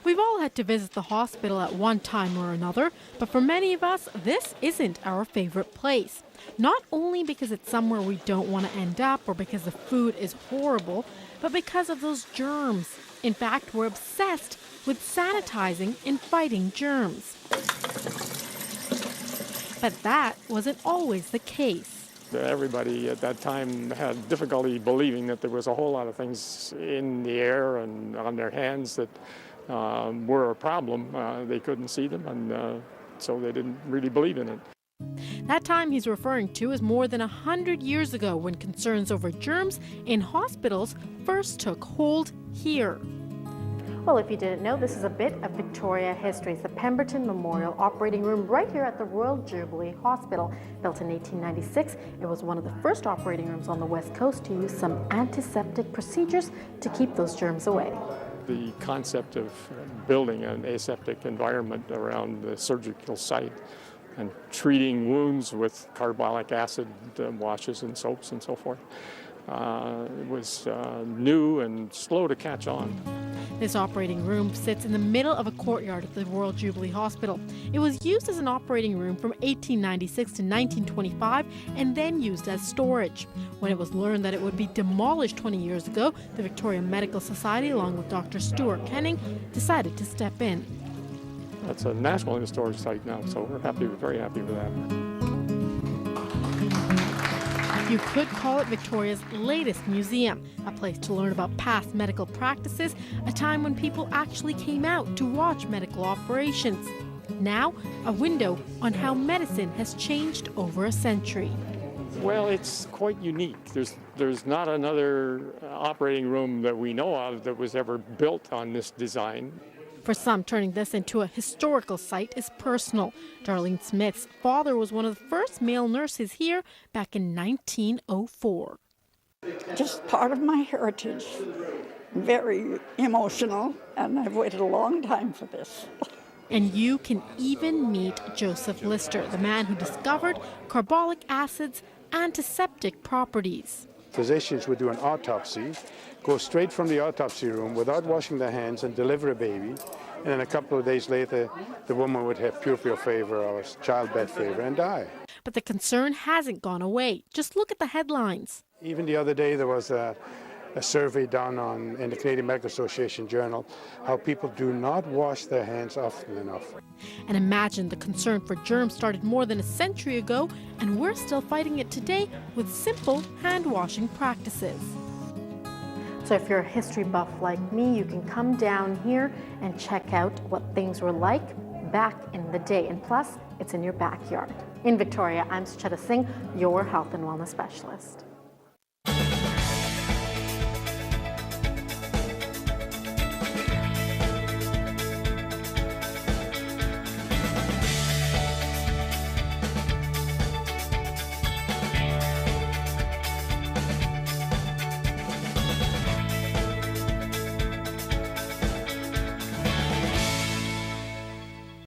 We've all had to visit the hospital at one time or another, but for many of us, this isn't our favorite place. Not only because it's somewhere we don't want to end up or because the food is horrible, but because of those germs. In fact, we're obsessed with sanitizing and fighting germs. But that wasn't always the case. Everybody at that time had difficulty believing that there was a whole lot of things in the air and on their hands that were a problem. They couldn't see them, and so they didn't really believe in it. That time he's referring to is more than 100 years ago, when concerns over germs in hospitals first took hold here. Well, if you didn't know, this is a bit of Victoria history. It's the Pemberton Memorial Operating Room right here at the Royal Jubilee Hospital. Built in 1896, it was one of the first operating rooms on the West Coast to use some antiseptic procedures to keep those germs away. The concept of building an aseptic environment around the surgical site and treating wounds with carbolic acid washes and soaps and so forth was new and slow to catch on. This operating room sits in the middle of a courtyard at the Royal Jubilee Hospital. It was used as an operating room from 1896 to 1925 and then used as storage. When it was learned that it would be demolished 20 years ago, the Victoria Medical Society, along with Dr. Stuart Kenning, decided to step in. That's a National Historic Site now, so we're very happy with that. You could call it Victoria's latest museum, a place to learn about past medical practices, a time when people actually came out to watch medical operations. Now, a window on how medicine has changed over a century. Well, it's quite unique. There's not another operating room that we know of that was ever built on this design. For some, turning this into a historical site is personal. Darlene Smith's father was one of the first male nurses here back in 1904. Just part of my heritage. Very emotional, and I've waited a long time for this. And you can even meet Joseph Lister, the man who discovered carbolic acid's antiseptic properties. Physicians would do an autopsy, go straight from the autopsy room without washing their hands and deliver a baby. And then a couple of days later, the woman would have puerperal fever or childbed fever and die. But the concern hasn't gone away. Just look at the headlines. Even the other day, there was a survey done in the Canadian Medical Association Journal, how people do not wash their hands often enough. And imagine the concern for germs started more than a century ago, and we're still fighting it today with simple hand-washing practices. So if you're a history buff like me, you can come down here and check out what things were like back in the day. And plus, it's in your backyard. In Victoria, I'm Sucheta Singh, your health and wellness specialist.